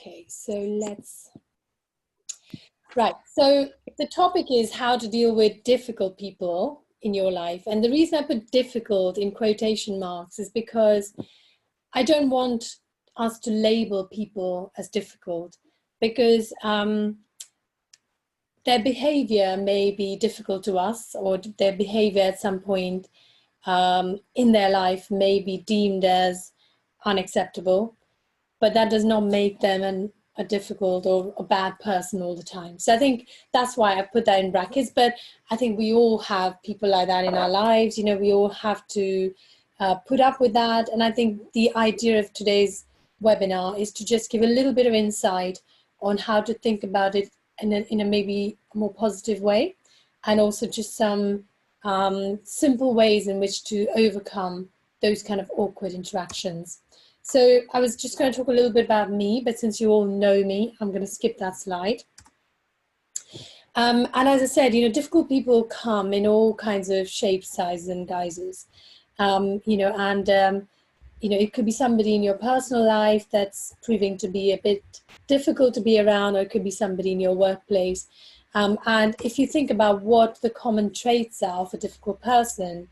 Okay, so right. So the topic is how to deal with difficult people in your life. And the reason I put difficult in quotation marks is because I don't want us to label people as difficult, because their behavior may be difficult to us, or their behavior at some point in their life may be deemed as unacceptable, but that does not make them a difficult or a bad person all the time. So I think that's why I put that in brackets. But I think we all have people like that in our lives. You know, we all have to put up with that. And I think the idea of today's webinar is to just give a little bit of insight on how to think about it in a maybe more positive way, and also just some simple ways in which to overcome those kind of awkward interactions. So I was just going to talk a little bit about me, but since you all know me, I'm going to skip that slide. And as I said, you know, difficult people come in all kinds of shapes, sizes, and guises. You know, it could be somebody in your personal life that's proving to be a bit difficult to be around, or it could be somebody in your workplace. And if you think about what the common traits are of a difficult person,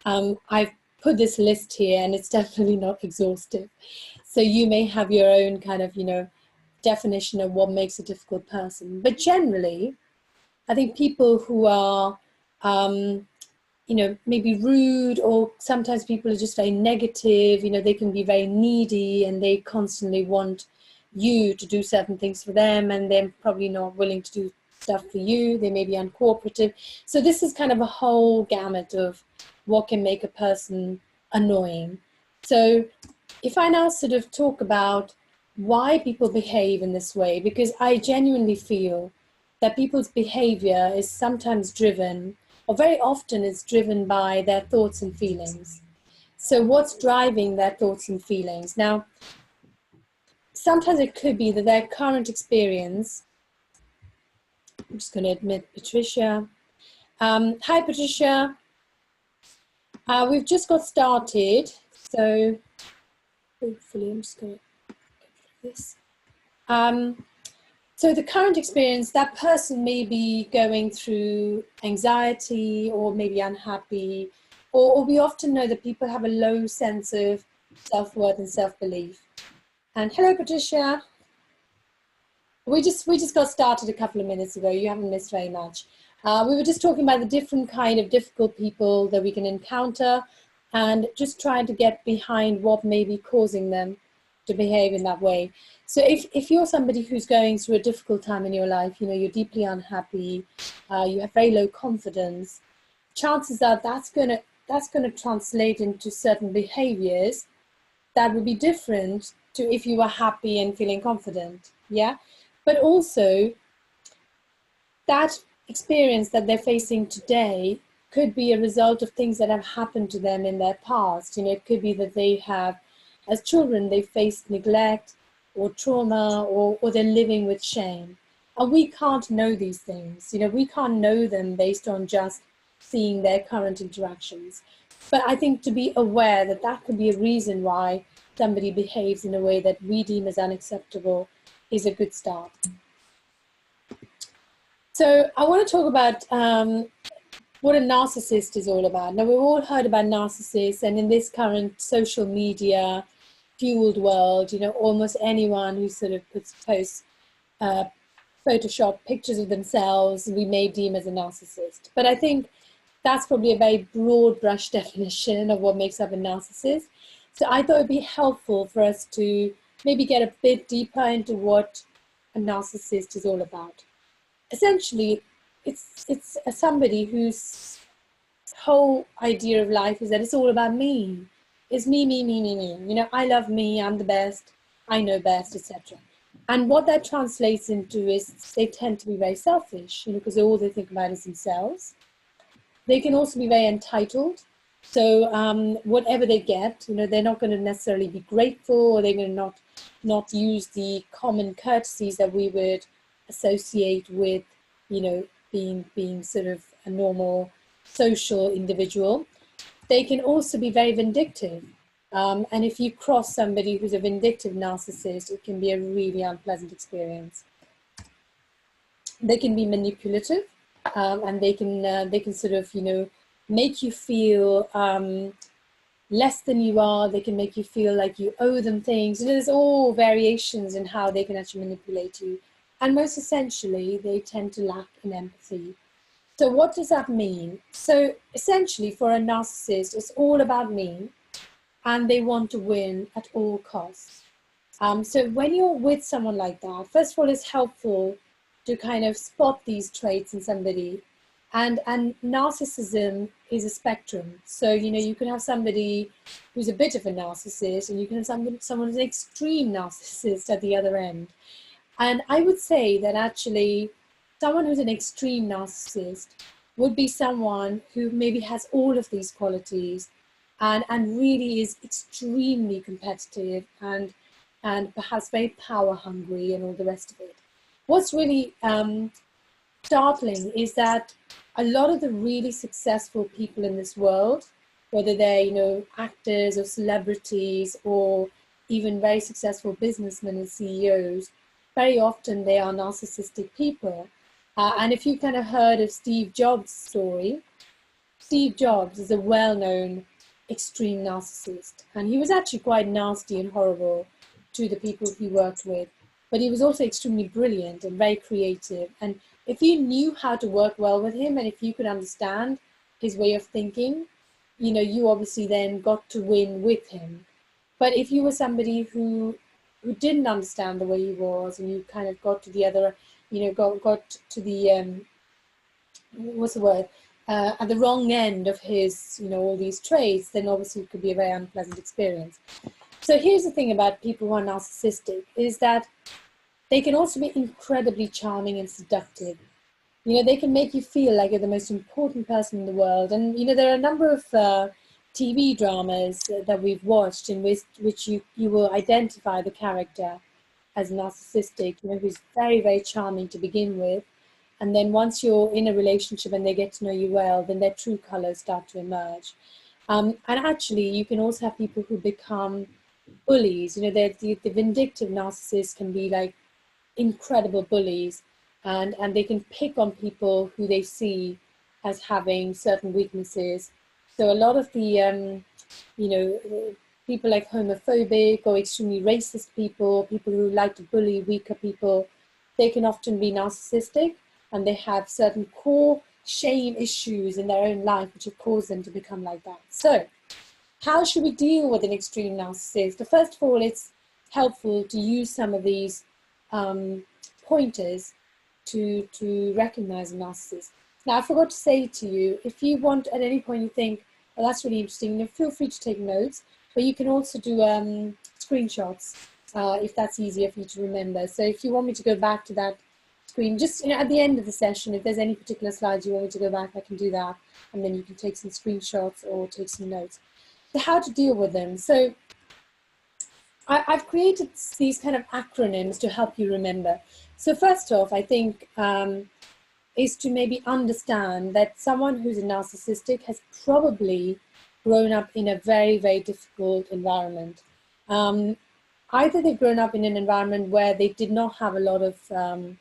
I've put this list here, and it's definitely not exhaustive. So you may have your own kind of, you know, definition of what makes a difficult person. But generally, I think people who are, you know, maybe rude, or sometimes people are just very negative, you know, they can be very needy and they constantly want you to do certain things for them, and they're probably not willing to do stuff for you. They may be uncooperative. So this is kind of a whole gamut of what can make a person annoying. So if I now sort of talk about why people behave in this way, because I genuinely feel that people's behavior is sometimes driven, or very often is driven by their thoughts and feelings. So what's driving their thoughts and feelings? Now, sometimes it could be that their current experience, I'm just going to admit Patricia. Hi, Patricia. We've just got started, so hopefully I'm just going to get this. So the current experience, that person may be going through anxiety, or maybe unhappy, or we often know that people have a low sense of self-worth and self-belief. And hello, Patricia. We just got started a couple of minutes ago. You haven't missed very much. We were just talking about the different kind of difficult people that we can encounter, and just trying to get behind what may be causing them to behave in that way. So if you're somebody who's going through a difficult time in your life, you know, you're deeply unhappy, you have very low confidence, chances are that's gonna translate into certain behaviors that would be different to if you were happy and feeling confident, yeah? But also, that experience that they're facing today could be a result of things that have happened to them in their past. You know, it could be that they have, as children, they faced neglect or trauma, or they're living with shame. And we can't know these things. You know, we can't know them based on just seeing their current interactions. But I think to be aware that that could be a reason why somebody behaves in a way that we deem as unacceptable is a good start. So I want to talk about what a narcissist is all about. Now, we've all heard about narcissists, and in this current social media fueled world, you know, almost anyone who sort of posts Photoshop pictures of themselves, we may deem as a narcissist. But I think that's probably a very broad brush definition of what makes up a narcissist. So I thought it'd be helpful for us to maybe get a bit deeper into what a narcissist is all about. Essentially, it's somebody whose whole idea of life is that it's all about me. It's me, me, me, me, me. You know, I love me, I'm the best, I know best, etc. And what that translates into is they tend to be very selfish, you know, because all they think about is themselves. They can also be very entitled. So whatever they get, you know, they're not going to necessarily be grateful, or they're going to not use the common courtesies that we would associate with, you know, being sort of a normal social individual. They can also be very vindictive. And if you cross somebody who's a vindictive narcissist, it can be a really unpleasant experience. They can be manipulative, and they can sort of, you know, make you feel less than you are. They can make you feel like you owe them things. And there's all variations in how they can actually manipulate you. And most essentially, they tend to lack in empathy. So what does that mean? So essentially, for a narcissist, it's all about me, and they want to win at all costs. So when you're with someone like that, first of all, it's helpful to kind of spot these traits in somebody. And narcissism is a spectrum. So, you know, you can have somebody who's a bit of a narcissist, and you can have someone who's an extreme narcissist at the other end. And I would say that actually someone who's an extreme narcissist would be someone who maybe has all of these qualities, and really is extremely competitive, and perhaps very power hungry and all the rest of it. What's really startling is that a lot of the really successful people in this world, whether they're, you know, actors or celebrities or even very successful businessmen and CEOs, very often they are narcissistic people. And if you kind of heard of Steve Jobs' story, Steve Jobs is a well-known extreme narcissist, and he was actually quite nasty and horrible to the people he worked with, but he was also extremely brilliant and very creative. And if you knew how to work well with him, and if you could understand his way of thinking, you know, you obviously then got to win with him. But if you were somebody who didn't understand the way he was, and you kind of got to the other, you know, got to the what's the word, at the wrong end of his, you know, all these traits, then obviously it could be a very unpleasant experience. So here's the thing about people who are narcissistic, is that they can also be incredibly charming and seductive. You know, they can make you feel like you're the most important person in the world. And, you know, there are a number of TV dramas that we've watched in which you will identify the character as narcissistic, you know, who's very, very charming to begin with. And then once you're in a relationship and they get to know you well, then their true colors start to emerge. And actually, you can also have people who become bullies. You know, the vindictive narcissists can be like incredible bullies, and they can pick on people who they see as having certain weaknesses. So a lot of the, you know, people like homophobic or extremely racist people who like to bully weaker people, they can often be narcissistic, and they have certain core shame issues in their own life which have caused them to become like that. So how should we deal with an extreme narcissist? First of all, it's helpful to use some of these pointers to recognize a narcissist. Now, I forgot to say to you, if you want at any point you think, well, that's really interesting, then feel free to take notes, but you can also do screenshots if that's easier for you to remember. So if you want me to go back to that screen, just, you know, at the end of the session, if there's any particular slides you want me to go back, I can do that, and then you can take some screenshots or take some notes. So how to deal with them. So I've created these kind of acronyms to help you remember. So first off, I think is to maybe understand that someone who's a narcissistic has probably grown up in a very, very difficult environment. Either they've grown up in an environment where they did not have a lot of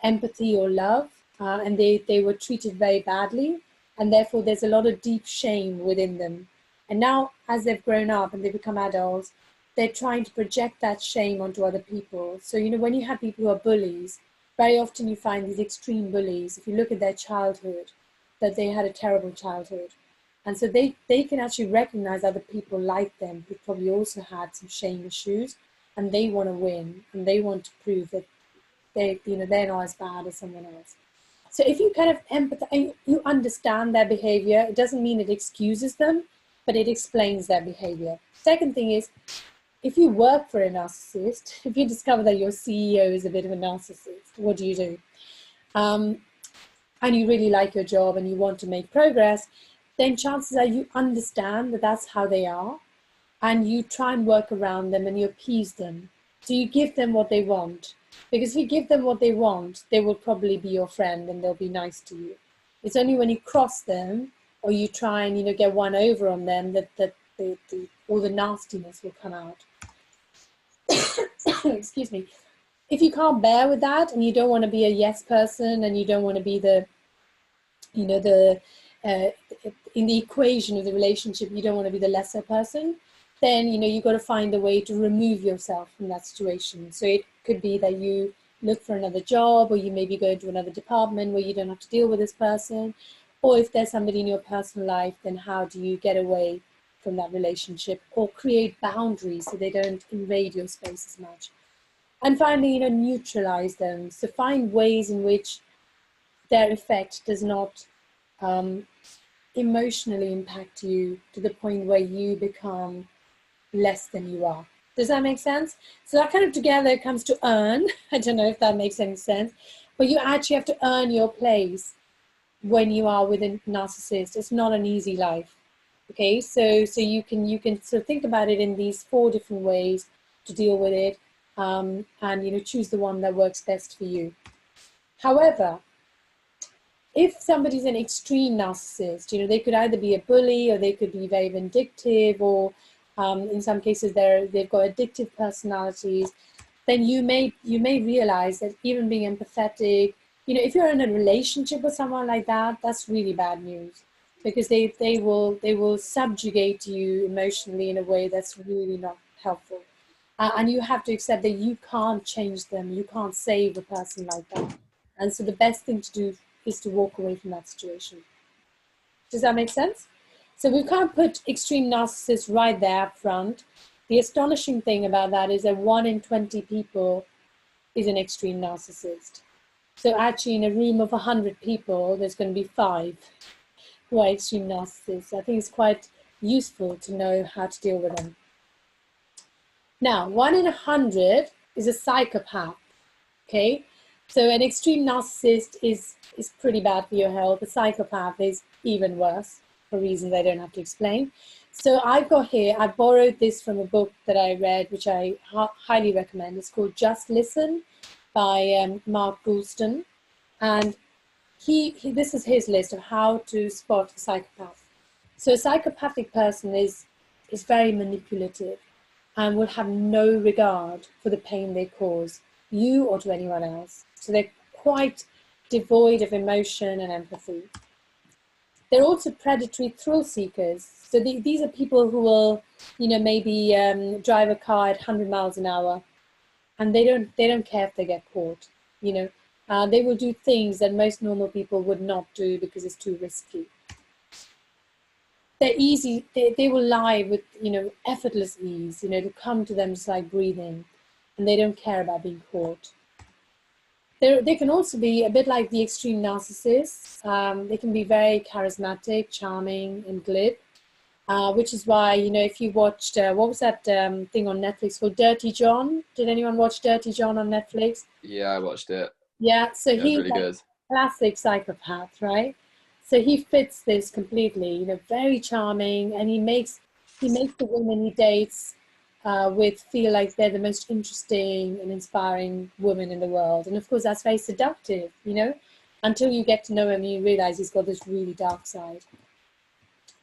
empathy or love, and they were treated very badly, and therefore there's a lot of deep shame within them. And now, as they've grown up and they become adults, they're trying to project that shame onto other people. So, you know, when you have people who are bullies, very often you find these extreme bullies, if you look at their childhood, that they had a terrible childhood. And so they can actually recognize other people like them who probably also had some shame issues, and they want to win, and they want to prove that they're not as bad as someone else. So if you kind of empathize, you understand their behavior, it doesn't mean it excuses them, but it explains their behavior. Second thing is, if you work for a narcissist, if you discover that your CEO is a bit of a narcissist, what do you do? And you really like your job and you want to make progress, then chances are you understand that that's how they are, and you try and work around them and you appease them. So you give them what they want, because if you give them what they want, they will probably be your friend and they'll be nice to you. It's only when you cross them or you try and, you know, get one over on them that all the nastiness will come out. Excuse me. If you can't bear with that, and you don't want to be a yes person, and you don't want to be the, you know, the in the equation of the relationship, you don't want to be the lesser person, then, you know, you've got to find a way to remove yourself from that situation. So it could be that you look for another job, or you maybe go into another department where you don't have to deal with this person. Or if there's somebody in your personal life, then how do you get away from that relationship, or create boundaries so they don't invade your space as much. And finally, you know, neutralize them. So find ways in which their effect does not emotionally impact you to the point where you become less than you are. Does that make sense? So that kind of together comes to earn. I don't know if that makes any sense, but you actually have to earn your place when you are with a narcissist. It's not an easy life. Okay, so you can sort of think about it in these 4 different ways to deal with it, and, you know, choose the one that works best for you. However, if somebody's an extreme narcissist, you know, they could either be a bully, or they could be very vindictive, or in some cases they've got addictive personalities, then you may realize that even being empathetic, you know, if you're in a relationship with someone like that, that's really bad news, because they will subjugate you emotionally in a way that's really not helpful. And you have to accept that you can't change them, you can't save a person like that. And so the best thing to do is to walk away from that situation. Does that make sense? So we can't put extreme narcissists right there up front. The astonishing thing about that is that 1 in 20 people is an extreme narcissist. So actually in a room of 100 people, there's going to be 5 who are extreme narcissists. I think it's quite useful to know how to deal with them. Now, 1 in 100 is a psychopath, okay? So an extreme narcissist is pretty bad for your health. A psychopath is even worse, for reasons I don't have to explain. So I've got here, I borrowed this from a book that I read, which I highly recommend. It's called Just Listen by Mark Goulston. And this is his list of how to spot a psychopath. So a psychopathic person is very manipulative and will have no regard for the pain they cause you or to anyone else. So they're quite devoid of emotion and empathy. They're also predatory thrill seekers. So these are people who will, you know, maybe drive a car at 100 miles an hour, and they don't care if they get caught. You know, they will do things that most normal people would not do because it's too risky. They're easy. They will lie with, you know, effortless ease. You know, to come to them just like breathing, and they don't care about being caught. They can also be a bit like the extreme narcissists. They can be very charismatic, charming, and glib, which is why, you know, if you watched, what was that thing on Netflix called Dirty John? Did anyone watch Dirty John on Netflix? Yeah, I watched it. Yeah, so he's really good. Classic psychopath, right? So he fits this completely, you know, very charming, and he makes the women he dates feel like they're the most interesting and inspiring woman in the world. And of course, that's very seductive, you know, until you get to know him, you realize he's got this really dark side.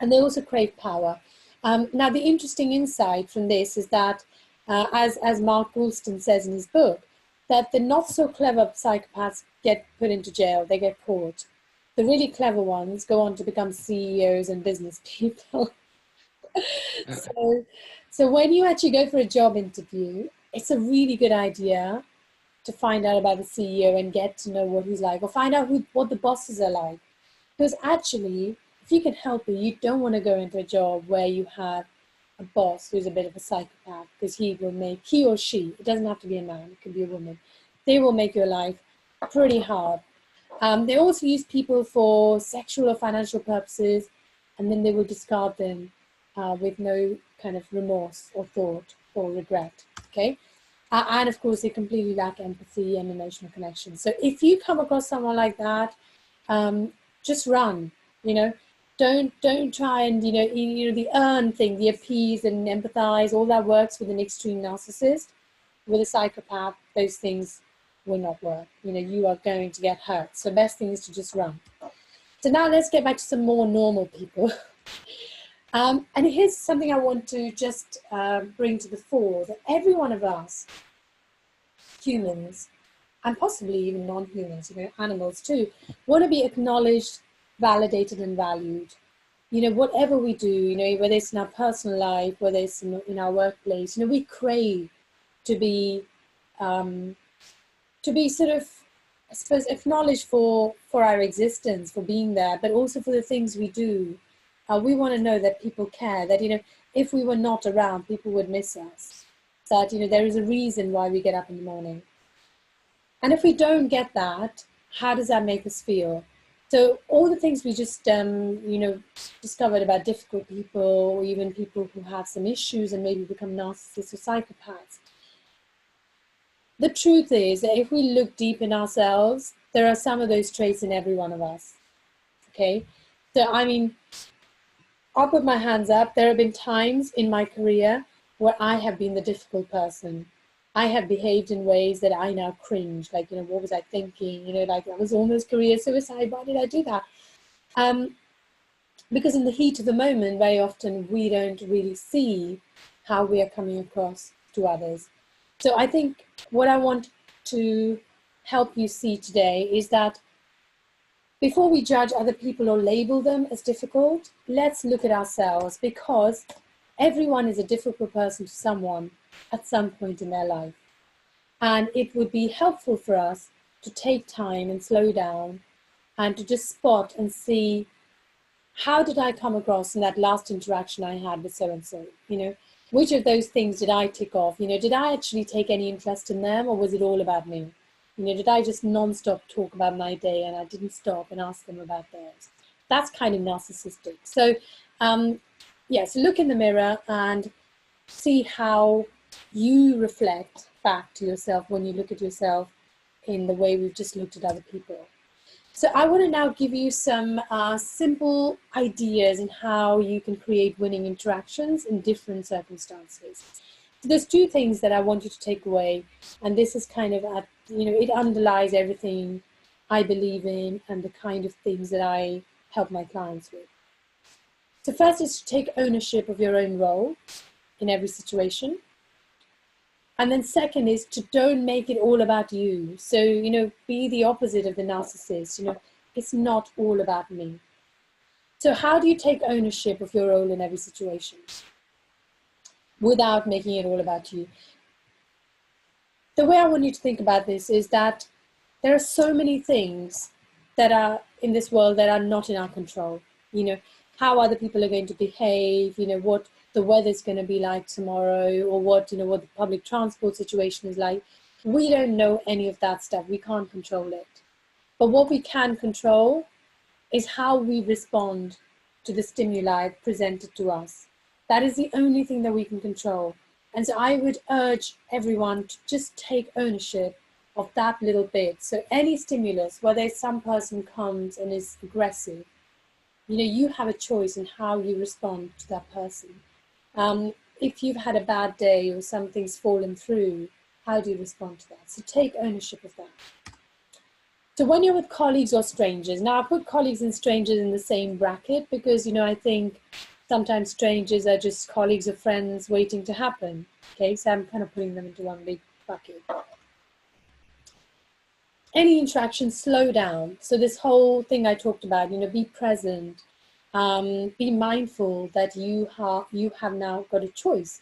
And they also crave power. Now, the interesting insight from this is that, as Mark Goulston says in his book, that the not so clever psychopaths get put into jail, they get caught. The really clever ones go on to become CEOs and business people. So when you actually go for a job interview, it's a really good idea to find out about the CEO and get to know what he's like, or find out what the bosses are like. Because actually, if you can help it, you don't want to go into a job where you have a boss who's a bit of a psychopath, because he or she, it doesn't have to be a man, it could be a woman, they will make your life pretty hard. They also use people for sexual or financial purposes, and then they will discard them with no kind of remorse or thought or regret, okay? And of course, they completely lack empathy and emotional connection. So if you come across someone like that, just run, you know. Don't try and, you know, the earn thing, the appease and empathize, all that works with an extreme narcissist. With a psychopath, those things will not work. You know, you are going to get hurt. So best thing is to just run. So now let's get back to some more normal people. And here's something I want to just bring to the fore, that every one of us, humans, and possibly even non-humans, animals too, want to be acknowledged, validated, and valued. Whatever we do, whether it's in our personal life, whether it's in our workplace, we crave to be sort of, I suppose, acknowledged for our existence, for being there, but also for the things we do. We want to know that people care, that, if we were not around, people would miss us, that, there is a reason why we get up in the morning. And if we don't get that, how does that make us feel? So all the things we just, discovered about difficult people, or even people who have some issues and maybe become narcissists or psychopaths, the truth is that if we look deep in ourselves, there are some of those traits in every one of us, okay? So, I mean, I'll put my hands up. There have been times in my career where I have been the difficult person. I have behaved in ways that I now cringe, like, what was I thinking? Like, that was almost career suicide. Why did I do that? Because in the heat of the moment, very often we don't really see how we are coming across to others. So I think what I want to help you see today is that before we judge other people or label them as difficult, let's look at ourselves, because everyone is a difficult person to someone at some point in their life. And it would be helpful for us to take time and slow down and to just spot and see, how did I come across in that last interaction I had with so-and-so? Which of those things did I tick off? Did I actually take any interest in them, or was it all about me? Did I just non-stop talk about my day and I didn't stop and ask them about theirs? That's kind of narcissistic. So, so look in the mirror and see how you reflect back to yourself when you look at yourself in the way we've just looked at other people. So I want to now give you some simple ideas in how you can create winning interactions in different circumstances. So there's two things that I want you to take away, and this is kind of, it underlies everything I believe in and the kind of things that I help my clients with. So first is to take ownership of your own role in every situation. And then second is to don't make it all about you. So, be the opposite of the narcissist. It's not all about me. So how do you take ownership of your role in every situation without making it all about you? The way I want you to think about this is that there are so many things that are in this world that are not in our control. How other people are going to behave, what the weather's going to be like tomorrow, or what the public transport situation is like. We don't know any of that stuff. We can't control it. But what we can control is how we respond to the stimuli presented to us. That is the only thing that we can control. And so I would urge everyone to just take ownership of that little bit. So any stimulus, whether some person comes and is aggressive, you have a choice in how you respond to that person. If you've had a bad day or something's fallen through, how do you respond to that? So take ownership of that. So when you're with colleagues or strangers, now I put colleagues and strangers in the same bracket because, I think sometimes strangers are just colleagues or friends waiting to happen. Okay, so I'm kind of putting them into one big bucket. Any interaction, slow down. So this whole thing I talked about, be present, be mindful that you have now got a choice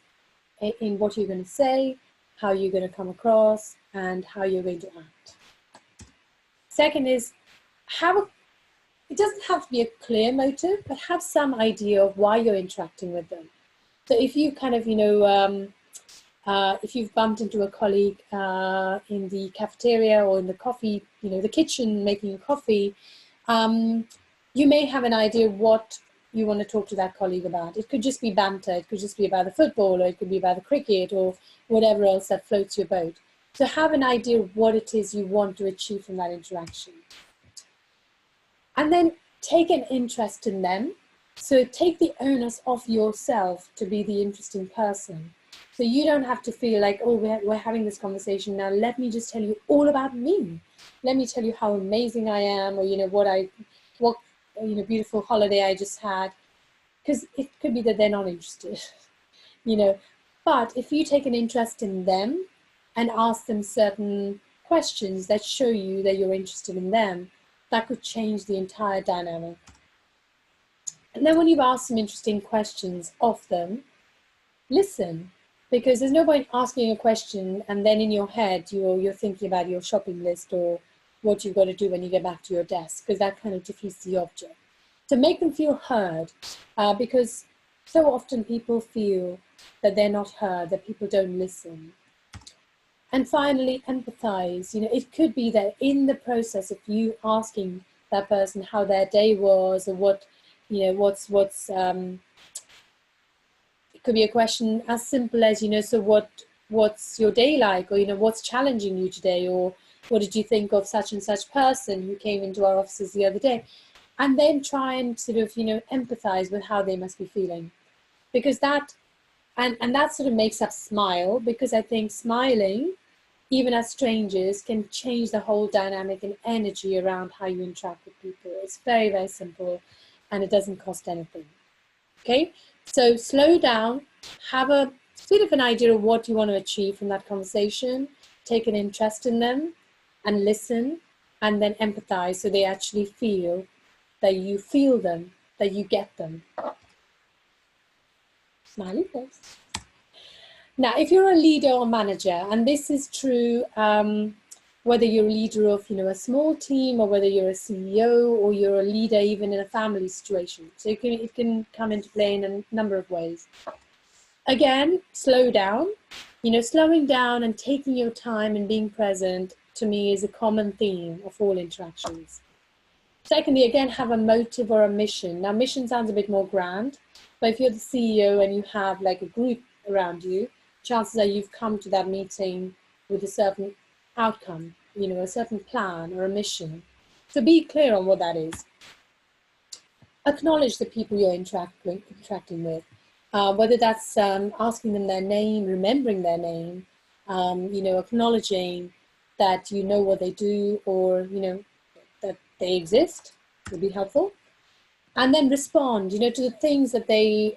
in what you're going to say, how you're going to come across, and how you're going to act. Second is, it doesn't have to be a clear motive, but have some idea of why you're interacting with them. So if you kind of, if you've bumped into a colleague in the cafeteria or in the coffee, the kitchen making a coffee, you may have an idea what you want to talk to that colleague about. It could just be banter, it could just be about the football, or it could be about the cricket, or whatever else that floats your boat. So have an idea of what it is you want to achieve from that interaction. And then take an interest in them. So take the onus off yourself to be the interesting person. So you don't have to feel like, oh, we're having this conversation now, let me just tell you all about me. Let me tell you how amazing I am, or what beautiful holiday I just had. because it could be that they're not interested, you know. But if you take an interest in them and ask them certain questions that show you that you're interested in them, that could change the entire dynamic. And then when you've asked some interesting questions of them, listen, because there's no point asking a question and then in your head you're thinking about your shopping list or what you've got to do when you get back to your desk, because that kind of defeats the object. So make them feel heard, because so often people feel that they're not heard, that people don't listen. And finally, empathize. You know, it could be that in the process of you asking that person how their day was, or what, you know, it could be a question as simple as, you know, so what's your day like, or, you know, what's challenging you today, or what did you think of such and such person who came into our offices the other day? And then try and sort of, you know, empathize with how they must be feeling, because that, and that sort of makes us smile, because I think smiling, even as strangers, can change the whole dynamic and energy around how you interact with people. It's very, very simple, and it doesn't cost anything. Okay, so slow down, have a bit of an idea of what you want to achieve from that conversation, take an interest in them, and listen, and then empathize, so they actually feel that you feel them, that you get them. Smiley face. Now, if you're a leader or manager, and this is true whether you're a leader of, you know, a small team, or whether you're a CEO, or you're a leader even in a family situation. So it can come into play in a number of ways. Again, slow down. You know, slowing down and taking your time and being present, to me, is a common theme of all interactions. Secondly, again, have a motive or a mission. Now, mission sounds a bit more grand, but if you're the CEO and you have like a group around you, chances are you've come to that meeting with a certain outcome, you know, a certain plan or a mission. So be clear on what that is. Acknowledge the people you're interacting with, whether that's asking them their name, remembering their name, you know, acknowledging that you know what they do, or, you know, that they exist would be helpful. And then respond, you know, to the things that they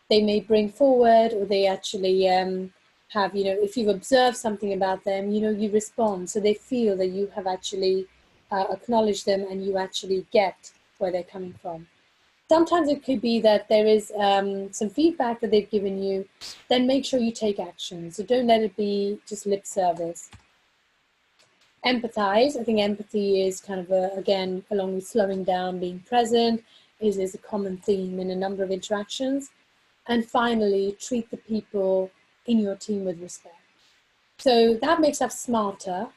may bring forward, or they actually have, you know, if you've observed something about them, you know, you respond, so they feel that you have actually acknowledged them and you actually get where they're coming from. Sometimes it could be that there is some feedback that they've given you, then make sure you take action. So don't let it be just lip service. Empathize. I think empathy is kind of again, along with slowing down, being present, is a common theme in a number of interactions. And finally, treat the people in your team with respect. So that makes us smarter.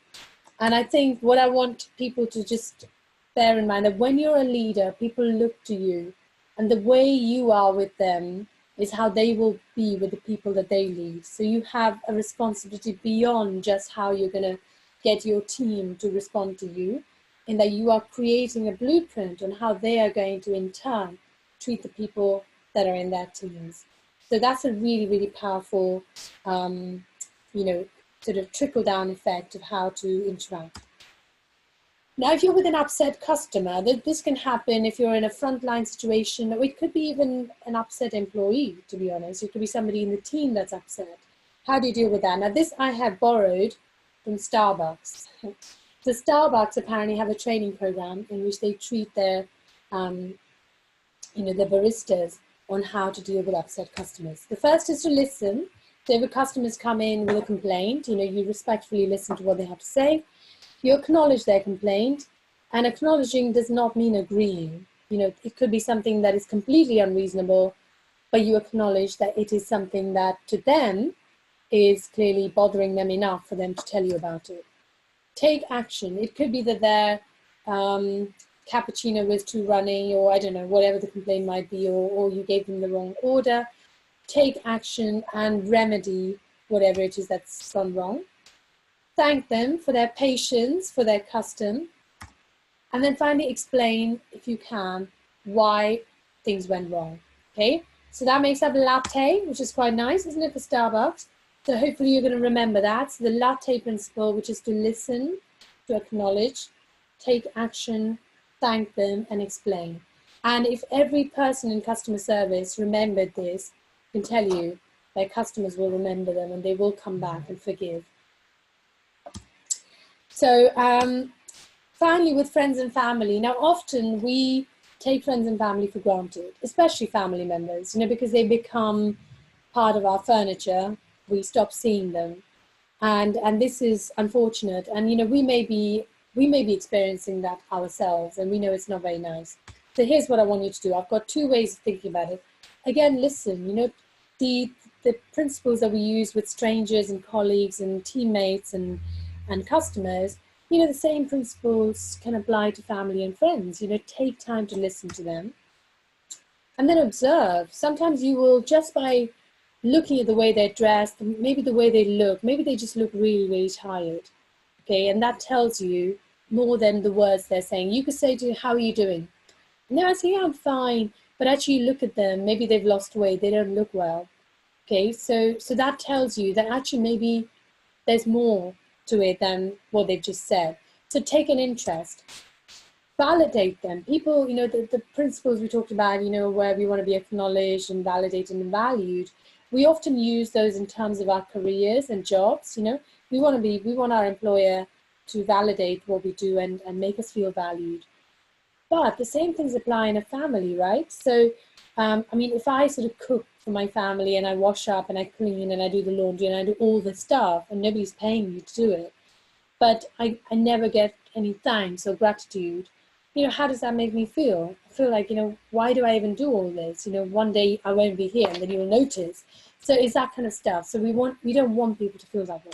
And I think what I want people to just bear in mind, that when you're a leader, people look to you, and the way you are with them is how they will be with the people that they lead. So you have a responsibility beyond just how you're going to get your team to respond to you, in that you are creating a blueprint on how they are going to in turn treat the people that are in their teams. So that's a really, really powerful, you know, sort of trickle down effect of how to interact. Now, if you're with an upset customer, this can happen if you're in a frontline situation, or it could be even an upset employee, to be honest. It could be somebody in the team that's upset. How do you deal with that? Now, this I have borrowed from Starbucks. So Starbucks apparently have a training program in which they treat their, you know, their baristas on how to deal with upset customers. The first is to listen. So if a customer's come in with a complaint, you know, you respectfully listen to what they have to say. You acknowledge their complaint, and acknowledging does not mean agreeing. You know, it could be something that is completely unreasonable, but you acknowledge that it is something that to them is clearly bothering them enough for them to tell you about it. Take action. It could be that their cappuccino was too runny, or I don't know, whatever the complaint might be, or you gave them the wrong order. Take action and remedy whatever it is that's gone wrong. Thank them for their patience, for their custom. And then finally explain, if you can, why things went wrong. Okay, so that makes up a latte, which is quite nice, isn't it, for Starbucks? So hopefully you're going to remember that. So the latte principle, which is to listen, to acknowledge, take action, thank them, and explain. And if every person in customer service remembered this, I can tell you, their customers will remember them and they will come back and forgive. So finally, with friends and family, now often we take friends and family for granted, especially family members, because they become part of our furniture. We stop seeing them. And this is unfortunate. And, we may be experiencing that ourselves, and we know it's not very nice. So here's what I want you to do. I've got 2 ways of thinking about it. Again, listen, the principles that we use with strangers and colleagues and teammates and customers, the same principles can apply to family and friends. Take time to listen to them and then observe. Sometimes you will, just by looking at the way they're dressed, maybe the way they look, maybe they just look really, really tired. Okay, and that tells you more than the words they're saying. You could say to them, how are you doing? And they're saying, yeah, I'm fine. But actually look at them, maybe they've lost weight, they don't look well. Okay, so that tells you that actually maybe there's more to it than what they've just said. So take an interest. Validate them. People, the principles we talked about, where we want to be acknowledged and validated and valued, we often use those in terms of our careers and jobs. We want our employer to validate what we do and make us feel valued. But the same things apply in a family, right? So, if I sort of cook for my family and I wash up and I clean and I do the laundry and I do all the stuff and nobody's paying me to do it, but I never get any thanks or gratitude, how does that make me feel? I feel like, why do I even do all this? One day I won't be here and then you'll notice. So it's that kind of stuff. So we don't want people to feel that way.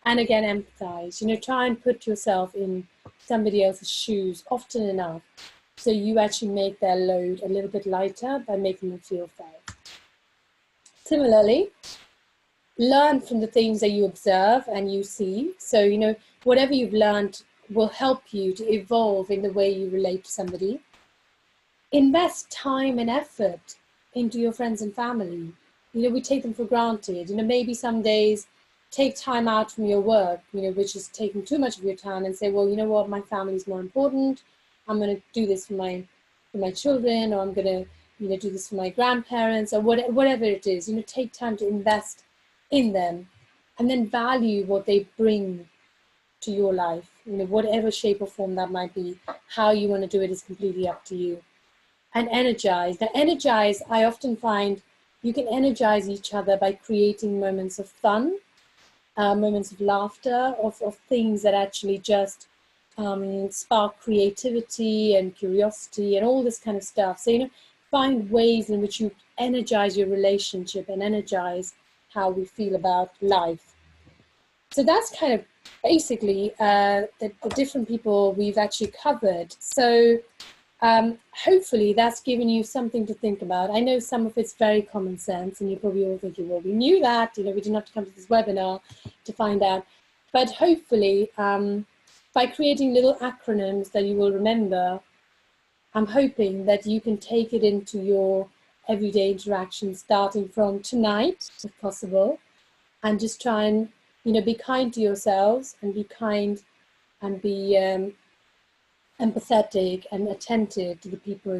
And again, empathize, try and put yourself in somebody else's shoes often enough so you actually make their load a little bit lighter by making them feel fair. Similarly, learn from the things that you observe and you see. So, whatever you've learned will help you to evolve in the way you relate to somebody. Invest time and effort into your friends and family. We take them for granted. Maybe some days take time out from your work, which is taking too much of your time, and say, well, you know what, my family is more important. I'm going to do this for my children, or I'm going to, do this for my grandparents, or whatever it is. Take time to invest in them, and then value what they bring to your life. Whatever shape or form that might be. How you want to do it is completely up to you. And energize. Now, energize, I often find you can energize each other by creating moments of fun. Moments of laughter, of things that actually just spark creativity and curiosity and all this kind of stuff. So, find ways in which you energize your relationship and energize how we feel about life. So that's kind of basically the different people we've actually covered. So hopefully that's given you something to think about. I know some of it's very common sense and you're probably all thinking, well, we knew that, we didn't have to come to this webinar to find out. But hopefully by creating little acronyms that you will remember, I'm hoping that you can take it into your everyday interactions starting from tonight, if possible, and just try and, be kind to yourselves and be kind and be empathetic and attentive to the people